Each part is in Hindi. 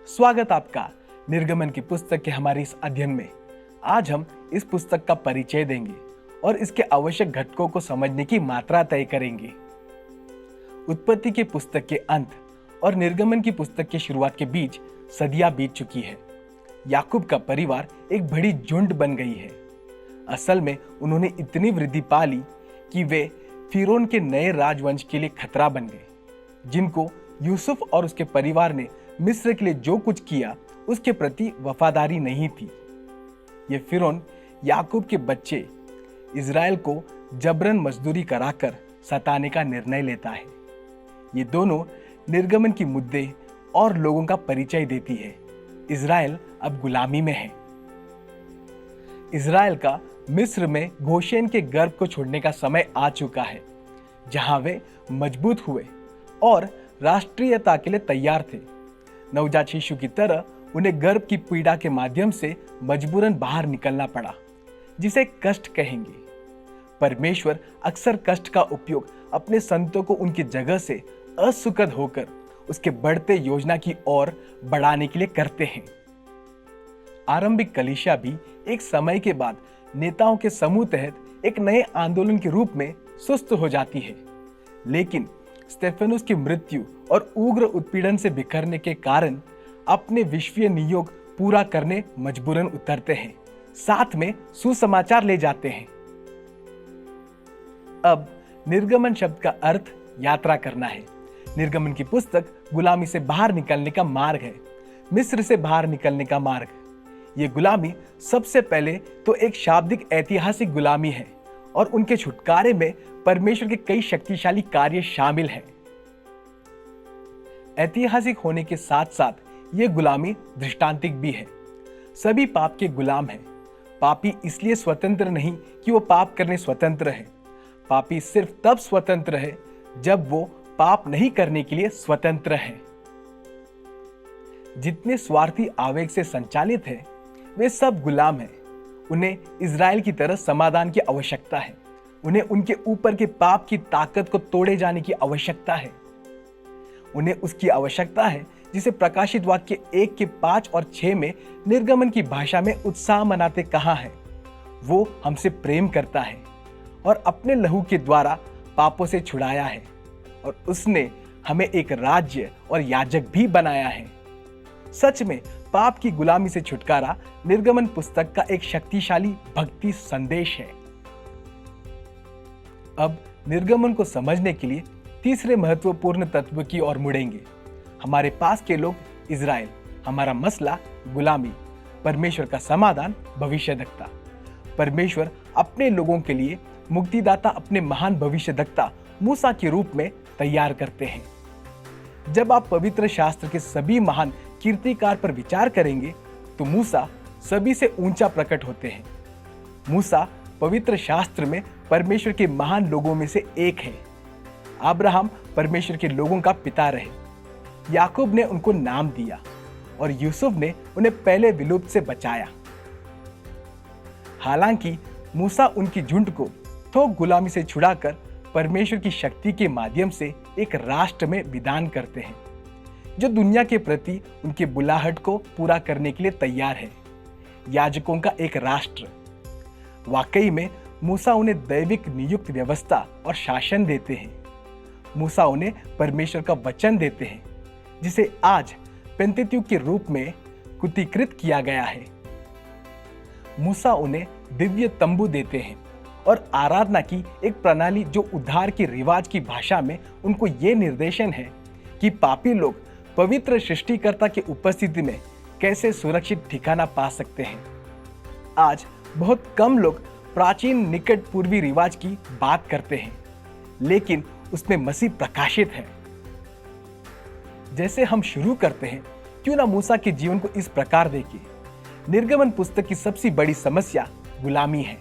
स्वागत आपका निर्गमन की पुस्तक के हमारे इस अध्ययन में। आज हम इस पुस्तक का परिचय देंगे और इसके आवश्यक घटकों को समझने की मात्रा तय करेंगे। उत्पत्ति की पुस्तक के अंत और निर्गमन की पुस्तक की शुरुआत के बीच सदियां बीत चुकी है। याकूब का परिवार एक बड़ी झुंड बन गई है। असल में उन्होंने इतनी वृद्धि पा ली कि वे फिरौन के नए राजवंश के लिए खतरा बन गए, जिनको यूसुफ और उसके परिवार ने मिस्र के लिए जो कुछ किया उसके प्रति वफादारी नहीं थी। ये फिरौन याकूब के बच्चे इज़राइल को जबरन मजदूरी कराकर सताने का निर्णय लेता है। ये दोनों निर्गमन की मुद्दे और लोगों का परिचय देती है। इज़राइल अब गुलामी में है। इज़राइल का मिस्र में गोशेन के गर्भ को छोड़ने का समय आ चुका है, जहां वे मजबूत हुए और राष्ट्रीयता के लिए तैयार थे। नवजात शिशु की तरह उन्हें गर्भ की पीड़ा के माध्यम से मजबूरन बाहर निकलना पड़ा, जिसे कष्ट कहेंगे। परमेश्वर अक्सर कष्ट का उपयोग अपने संतों को उनकी जगह से असुखद होकर उसके बढ़ते योजना की ओर बढ़ाने के लिए करते हैं। आरंभिक कलीसिया भी एक समय के बाद नेताओं के समूह तहत एक नए आंदोलन के रूप में सुस्त हो जाती है, लेकिन स्टेफेनुस की मृत्यु और उग्र उत्पीड़न से बिखरने के कारण अपने विश्वीय नियोग पूरा करने मजबूरन उतरते हैं, साथ में सुसमाचार ले जाते हैं। अब निर्गमन शब्द का अर्थ यात्रा करना है। निर्गमन की पुस्तक गुलामी से बाहर निकलने का मार्ग है, मिस्र से बाहर निकलने का मार्ग। ये गुलामी सबसे पहले तो एक शाब्दिक ऐतिहासिक गुलामी है और उनके छुटकारे में परमेश्वर के कई शक्तिशाली कार्य शामिल हैं। ऐतिहासिक होने के साथ साथ ये गुलामी दृष्टांतिक भी है। सभी पाप के गुलाम हैं। पापी इसलिए स्वतंत्र नहीं कि वो पाप करने स्वतंत्र है। पापी सिर्फ तब स्वतंत्र है जब वो पाप नहीं करने के लिए स्वतंत्र है। जितने स्वार्थी आवेग से संचालित है वे सब गुलाम हैं। उन्हें इज़राइल की तरह समाधान की आवश्यकता है। उन्हें उनके ऊपर के पाप की ताकत को तोड़े जाने की आवश्यकता है। उन्हें उसकी आवश्यकता है जिसे प्रकाशित वाक्य 1 के 5 और 6 में निर्गमन की भाषा में उत्साह मनाते कहा है। वो हमसे प्रेम करता है और अपने लहू के द्वारा पापों से छुड़ाया है, और उसने हमें एक राज्य और याजक भी बनाया है। सच में पाप की गुलामी से छुटकारा निर्गमन पुस्तक का एक शक्तिशाली भक्ति संदेश है। अब निर्गमन को समझने के लिए तीसरे महत्वपूर्ण तत्व की ओर मुड़ेंगे। हमारे पास के लोग इज़राइल, हमारा मसला गुलामी, परमेश्वर का समाधान भविष्यद्वक्ता। परमेश्वर अपने लोगों के लिए मुक्तिदाता अपने महान भविष्यद्वक्ता मूसा के रूप में तैयार करते हैं। जब आप पवित्र शास्त्र के सभी महान कीर्तिकार पर विचार करेंगे तो मूसा सभी से ऊंचा प्रकट होते हैं। मूसा पवित्र शास्त्र में परमेश्वर के महान लोगों में से एक है। अब्राहम परमेश्वर के लोगों का पिता रहे। याकूब ने उनको नाम दिया और यूसुफ ने उन्हें पहले विलुप्त से बचाया। हालांकि मूसा उनकी झुंड को थोक गुलामी से छुड़ाकर परमेश्वर की शक्ति के माध्यम से एक राष्ट्र में विधान करते हैं, जो दुनिया के प्रति उनकी बुलाहट को पूरा करने के लिए तैयार है। याजकों का एक राष्ट्र। वाकई में मूसा उन्हें दैविक नियुक्त व्यवस्था और शासन देते हैं। मूसा उन्हें परमेश्वर का वचन देते हैं, जिसे आज पेंतत्युक के रूप में कुटीकृत किया गया है। मूसा उन्हें दिव्य तंबू देते हैं और आराधना की एक प्रणाली जो उद्धार के रिवाज की भाषा में उनको ये निर्देशन है कि पापी लोग पवित्र सृष्टिकर्ता की उपस्थिति में कैसे सुरक्षित ठिकाना पा सकते हैं। आज बहुत कम लोग प्राचीन निकट पूर्वी रिवाज की बात करते हैं, लेकिन उसमें मसीह प्रकाशित है। जैसे हम शुरू करते हैं, क्यों ना मूसा के जीवन को इस प्रकार देखें। निर्गमन पुस्तक की सबसे बड़ी समस्या गुलामी है।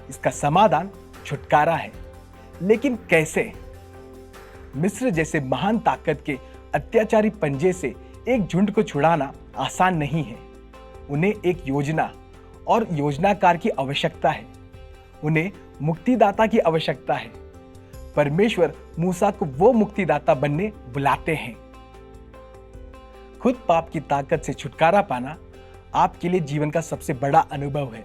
इसका समाधान छुटकारा है, लेकिन कैसे? मिस्र जैसे महान ताकत के अत्याचारी पंजे से एक झुंड को छुड़ाना आसान नहीं है। उन्हें एक योजना और योजनाकार की आवश्यकता है। उन्हें मुक्तिदाता की आवश्यकता है। परमेश्वर मूसा को वो मुक्तिदाता बनने बुलाते हैं। खुद पाप की ताकत से छुटकारा पाना आपके लिए जीवन का सबसे बड़ा अनुभव है।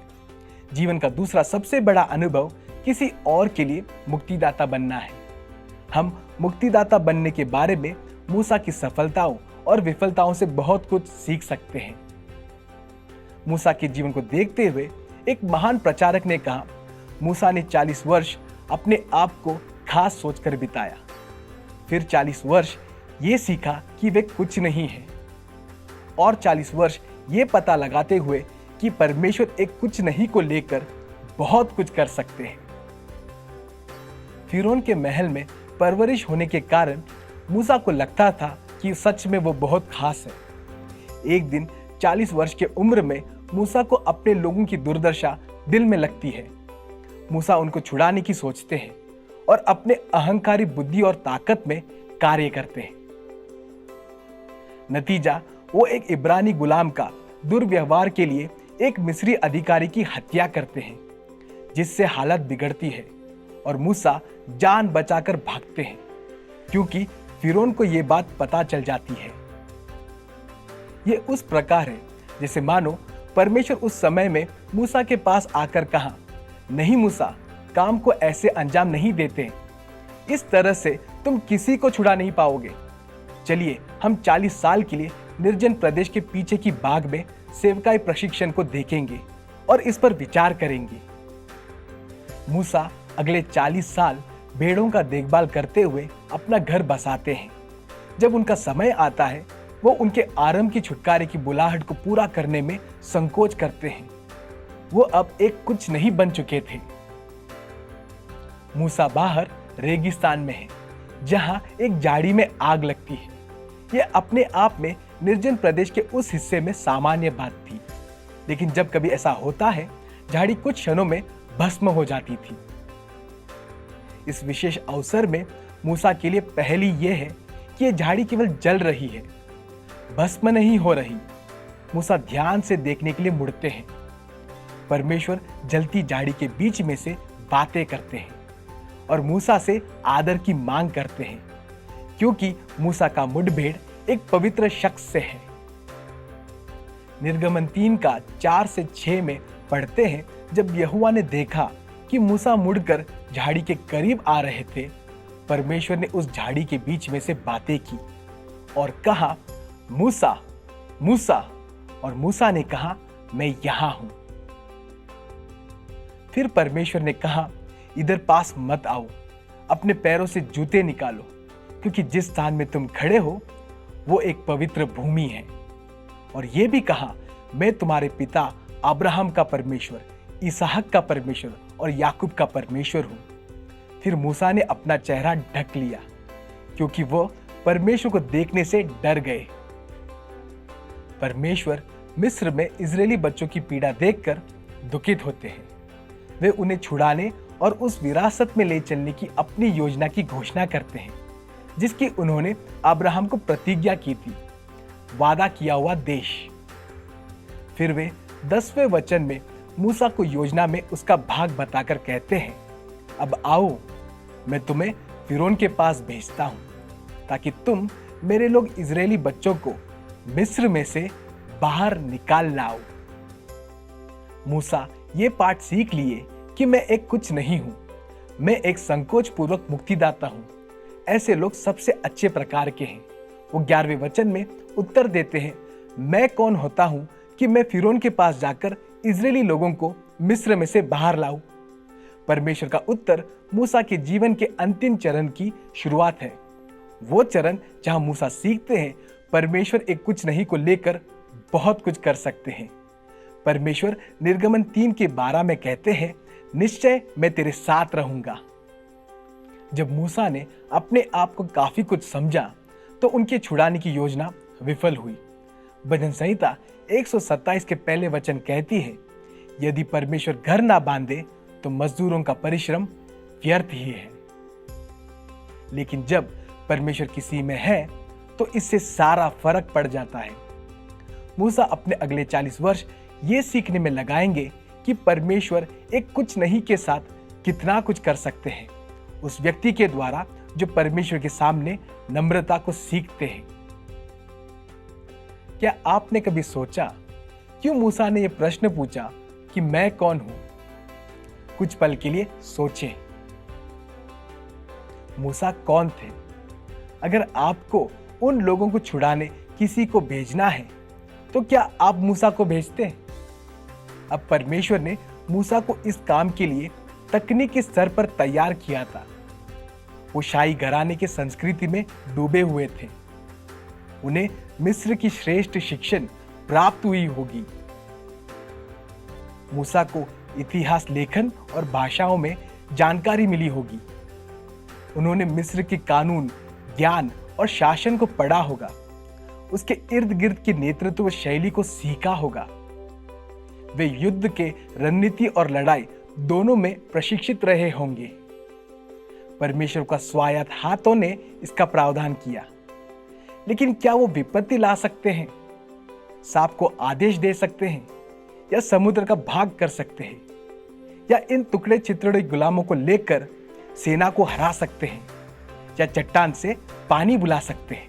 जीवन का दूसरा सबसे बड़ा अनुभव किसी और के लिए मुक्तिदाता बनना है। हम मुक्तिदाता बनने के बारे में मूसा की सफलताओं और विफलताओं से बहुत कुछ सीख सकते हैं। मूसा के जीवन को देखते हुए एक महान प्रचारक ने कहा, मूसा ने 40 वर्ष अपने आप को खास सोचकर बिताया, फिर 40 वर्ष ये सीखा कि वे कुछ नहीं है, और 40 वर्ष ये पता लगाते हुए कि परमेश्वर एक कुछ नहीं को लेकर बहुत कुछ कर सकते हैं। फिरौन के महल में परवरिश होने के कारण मूसा को लगता था कि सच में वो बहुत खास है। एक दिन 40 वर्ष के उम्र में मूसा को अपने लोगों की दुर्दशा दिल में लगती है। मूसा उनको छुड़ाने की सोचते हैं और अपने अहंकारी बुद्धि और ताकत में कार्य करते हैं। नतीजा, वो एक इब्रानी गुलाम का दुर्व्यवहार के लिए एक मिस्री अधिकारी की हत्या करते हैं, जिससे हालत बिगड़ती है और मूसा जान बचाकर भागते हैं, क्योंकि फिरौन को यह बात पता चल जाती है। ये उस प्रकार है जैसे मानो परमेश्वर उस समय में मूसा के पास आकर कहा, नहीं मूसा, काम को ऐसे अंजाम नहीं देते, इस तरह से तुम किसी को छुड़ा नहीं पाओगे। चलिए हम 40 साल के लिए निर्जन प्रदेश के पीछे की बाग में सेवकाई प्रशिक्षण को देखेंगे और इस पर विचार करेंगे। मूसा अगले 40 साल भेड़ों का देखभाल करते हुए अपना घर बसाते हैं। जब उनका समय आता है, वो उनके आरंभ की छुटकारे की बुलाहट को पूरा करने में संकोच करते हैं। वो अब एक कुछ नहीं बन चुके थे। मूसा बाहर रेगिस्तान में है, जहां एक झाड़ी में आग लगती है। यह अपने आप में निर्जन प्रदेश के उस हिस्से में सामान्य बात थी, लेकिन जब कभी ऐसा होता है, झाड़ी कुछ क्षणों में भस्म हो जाती थी। इस विशेष अवसर में मूसा के लिए पहली यह है कि यह झाड़ी केवल जल रही है, भस्म नहीं हो रही। मूसा ध्यान से देखने के लिए मुड़ते हैं। परमेश्वर जलती झाड़ी के बीच में से बातें करते हैं और मूसा से आदर की मांग करते हैं, क्योंकि मूसा का मुठभेड़ एक पवित्र शख्स से है। निर्गमन 3 का 4 से 6 में पढ़ते हैं, जब यहोवा ने देखा कि मूसा मुड़कर झाड़ी के करीब आ रहे थे, परमेश्वर ने उस झाड़ी के बीच में से बातें की और कहा, मूसा, मूसा। और मूसा ने कहा, मैं यहां हूं। फिर परमेश्वर ने कहा, इधर पास मत आओ, अपने पैरों से जूते निकालो, क्योंकि जिस स्थान में तुम खड़े हो वो एक पवित्र भूमि है। और यह भी कहा, मैं तुम्हारे पिता अब्राहम का परमेश्वर, इसहाक का परमेश्वर और याकूब का परमेश्वर हूं। फिर मूसा ने अपना चेहरा ढक लिया, क्योंकि वो परमेश्वर को देखने से डर गए। परमेश्वर मिस्र में इजरायली बच्चों की पीड़ा देखकर दुखित होते हैं। वे उन्हें छुड़ाने और उस विरासत में ले चलने की अपनी योजना की घोषणा करते हैं, जिसकी उन्होंने अब्राहम को प्रतिज्ञा की थी, वादा किया हुआ देश। फिर वे 10वें वचन में मूसा को योजना में उसका भाग बताकर कहते हैं, अब आओ, मैं तुम्हें फिरौन के पास भेजता हूं, ताकि तुम मेरे लोग इजरायली बच्चों को मिस्र में से बाहर निकाल लाओ। मूसा ये पाठ सीख लिए कि मैं एक कुछ नहीं हूं, मैं एक संकोच पूर्वक मुक्तिदाता हूं। ऐसे लोग सबसे अच्छे प्रकार के हैं। वो 11वें वचन में उत्तर देते हैं, मैं कौन होता हूं कि मैं फिरौन के पास जाकर इजरायली लोगों को मिस्र में से बाहर लाऊं। परमेश्वर का उत्तर मूसा के जीवन के अंतिम चरण की शुरुआत है। वो चरण जहां मूसा सीखते हैं परमेश्वर एक कुछ नहीं को लेकर बहुत कुछ कर सकते हैं। परमेश्वर निर्गमन 3 के 12 में कहते हैं, निश्चय मैं तेरे साथ रहूंगा। जब मूसा ने अपने आप को काफी कुछ समझा, तो उनके छुड़ाने की योजना विफल हुई। भजन संहिता 127 के पहले वचन कहती है, यदि परमेश्वर घर ना बांधे तो मजदूरों का परिश्रम व्यर्थ ही है। लेकिन जब परमेश्वर किसी में है तो इससे सारा फर्क पड़ जाता है। मूसा अपने अगले 40 वर्ष ये सीखने में लगाएंगे कि परमेश्वर एक कुछ नहीं के साथ कितना कुछ कर सकते हैं, उस व्यक्ति के द्वारा जो परमेश्वर के सामने नम्रता को सीखते हैं। क्या आपने कभी सोचा क्यों मूसा ने यह प्रश्न पूछा कि मैं कौन हूं? कुछ पल के लिए सोचें। मूसा कौन थे? अगर आपको उन लोगों को छुड़ाने किसी को भेजना है तो क्या आप मूसा को भेजते? अब परमेश्वर ने मूसा को इस काम के लिए तकनीकी स्तर पर तैयार किया था। वो शाही घराने के संस्कृति में डूबे हुए थे। उन्हें मिस्र की श्रेष्ठ शिक्षण प्राप्त हुई होगी। मूसा को इतिहास लेखन और भाषाओं में जानकारी मिली होगी। उन्होंने मिस्र के कानून, ज्ञान और शासन को पढ़ा होगा। उसके इर्द गिर्द की नेतृत्व शैली को सीखा होगा। वे युद्ध के रणनीति और लड़ाई दोनों में प्रशिक्षित रहे होंगे। परमेश्वर का स्वायत्त हाथों ने इसका प्रावधान किया। लेकिन क्या वो विपत्ति ला सकते हैं, सांप को आदेश दे सकते हैं, या समुद्र का भाग कर सकते हैं, या इन टुकड़े चित्रे गुलामों को लेकर सेना को हरा सकते हैं, या चट्टान से पानी बुला सकते हैं?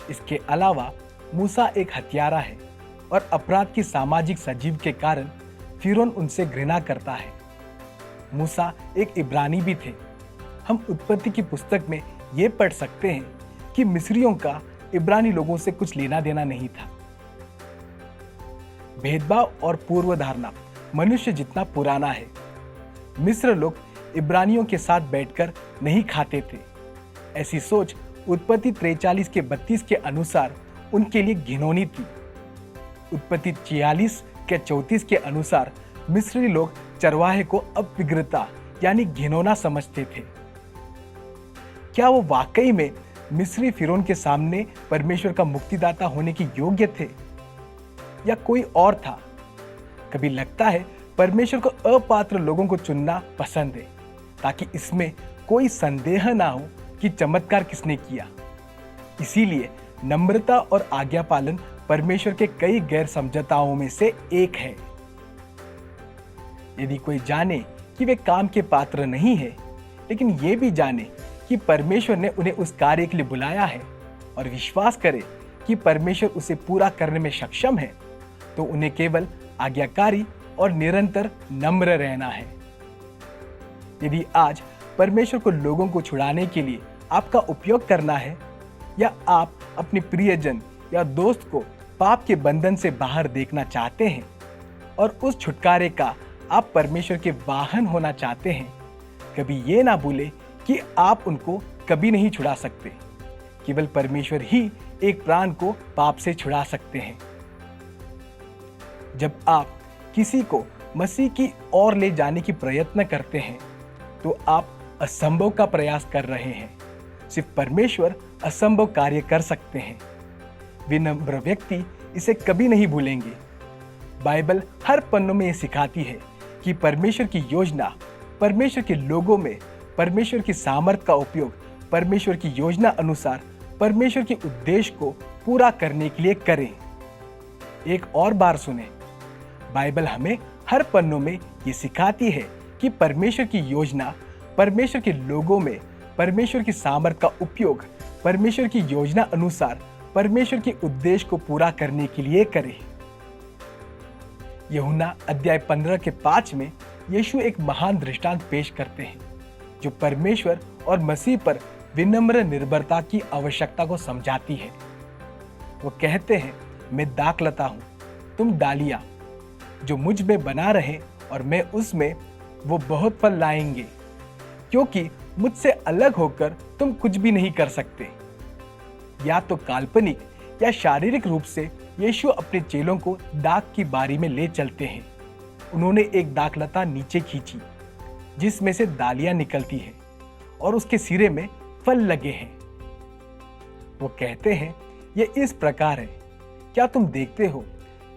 इसके अलावा मूसा एक हत्यारा है और अपराध की सामाजिक सजीव के कारण फिरौन उनसे घृणा करता है। मूसा एक इब्रानी भी थे। हम उत्पत्ति की पुस्तक में यह पढ़ सकते हैं कि मिस्रियों का इब्रानी लोगों से कुछ लेना देना नहीं था। भेदभाव और पूर्व धारणा मनुष्य जितना पुराना है। मिस्र लोग इब्रानियों के साथ बैठकर नहीं खाते थे। ऐसी सोच उत्पत्ति 43 के 32 के अनुसार उनके लिए घिनौनी थी। उत्पत्ति 46 के 34 के अनुसार मिस्री लोग चरवाहे को अपविग्रता यानी घिनौना समझते थे। क्या वो वाकई में मिस्री फिरौन के सामने परमेश्वर का मुक्तिदाता होने के योग्य थे, या कोई और था? कभी लगता है परमेश्वर को अपात्र लोगों को चुनना पसंद है, ताकि इसमें कोई संदेह ना हो कि चमत्कार किसने किया। इसीलिए नम्रता और आज्ञा पालन परमेश्वर के कई गैर समझौताओं में से एक है। यदि कोई जाने कि वे काम के पात्र नहीं है, लेकिन ये भी जाने कि परमेश्वर ने उन्हें उस कार्य के लिए बुलाया है, और विश्वास करे कि परमेश्वर उसे पूरा करने में सक्षम है, तो उन्हें केवल आज्ञाकारी और निरंतर नम्र रहना है। यदि आज परमेश्वर को लोगों को छुड़ाने के लिए आपका उपयोग करना है, या आप अपने प्रियजन या दोस्त को पाप के बंधन से बाहर देखना चाहते हैं और उस छुटकारे का आप परमेश्वर के वाहन होना चाहते हैं, कभी ये ना भूले कि आप उनको कभी नहीं छुड़ा सकते। केवल परमेश्वर ही एक प्राण को पाप से छुड़ा सकते हैं। जब आप किसी को मसीह की ओर ले जाने की प्रयत्न करते हैं, तो आप असंभव का प्रयास कर रहे हैं। सिर्फ परमेश्वर असंभव कार्य कर सकते हैं। विनम्र व्यक्ति इसे कभी नहीं भूलेंगे। बाइबल हर पन्नों में यह सिखाती है कि परमेश्वर की योजना परमेश्वर के लोगों में परमेश्वर की सामर्थ का उपयोग परमेश्वर की योजना अनुसार परमेश्वर के उद्देश्य को पूरा करने के लिए करें। एक और बार सुने, बाइबल हमें हर पन्नों में ये सिखाती है कि परमेश्वर की योजना परमेश्वर के लोगों में परमेश्वर की सामर्थ का उपयोग परमेश्वर की योजना अनुसार परमेश्वर के उद्देश्य को पूरा करने के लिए करें। यूहन्ना अध्याय 15 के 5 में यीशु एक महान दृष्टांत पेश करते हैं, जो परमेश्वर और मसीह पर विनम्र निर्भरता की आवश्यकता को समझाती है। वो कहते हैं, मैं दाखलता हूं, तुम डालियां। जो मुझ में बना रहे और मैं उसमें, वो बहुत फल लाएंगे, क्योंकि मुझसे अलग होकर तुम कुछ भी नहीं कर सकते। या तो काल्पनिक या शारीरिक रूप से यीशु अपने चेलों को दाख की बारी में ले चलते हैं। उन्होंने एक दाखलता नीचे खींची, जिसमें से डालियां निकलती हैं और उसके सिरे में फल लगे हैं। वो कहते हैं, ये इस प्रकार है। क्या तुम देखते हो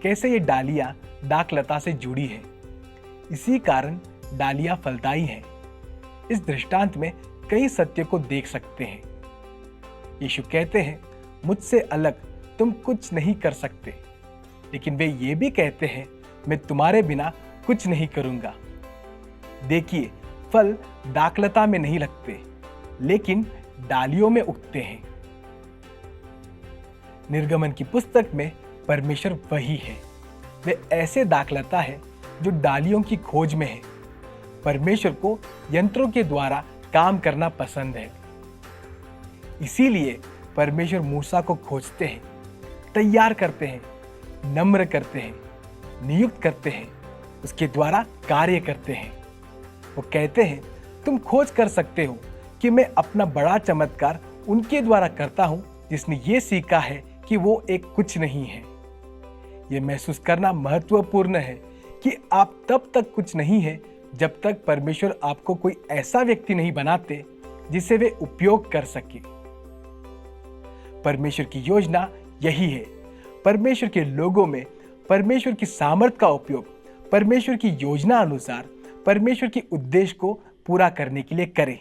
कैसे ये डालियां दाखलता से जुड़ी है? इसी कारण डालियां फलदायी हैं। इस दृष्टांत में कई सत्य को देख सकते हैं। यीशु कहते हैं, मुझसे अलग तुम कुछ नहीं कर सकते, लेकिन वे ये भी कहते हैं, मैं तुम्हारे बिना कुछ नहीं करूंगा। देखिए, फल दाखलता में नहीं लगते, लेकिन डालियों में उगते हैं। निर्गमन की पुस्तक में परमेश्वर वही है। वे ऐसे दाखलता है जो डालियों की खोज में है। परमेश्वर को यंत्रों के द्वारा काम करना पसंद है। इसीलिए परमेश्वर मूसा को खोजते हैं, तैयार करते हैं, नम्र करते हैं, नियुक्त करते हैं, उसके द्वारा कार्य करते हैं। वो कहते हैं, तुम खोज कर सकते हो कि मैं अपना बड़ा चमत्कार उनके द्वारा करता हूं जिसने ये सीखा है कि वो एक कुछ नहीं है। ये महसूस करना महत्वपूर्ण है कि आप तब तक कुछ नहीं है जब तक परमेश्वर आपको कोई ऐसा व्यक्ति नहीं बनाते जिसे वे उपयोग कर सके। परमेश्वर की योजना यही है। परमेश्वर के लोगों में परमेश्वर की सामर्थ का उपयोग परमेश्वर की योजना अनुसार परमेश्वर के उद्देश्य को पूरा करने के लिए करें।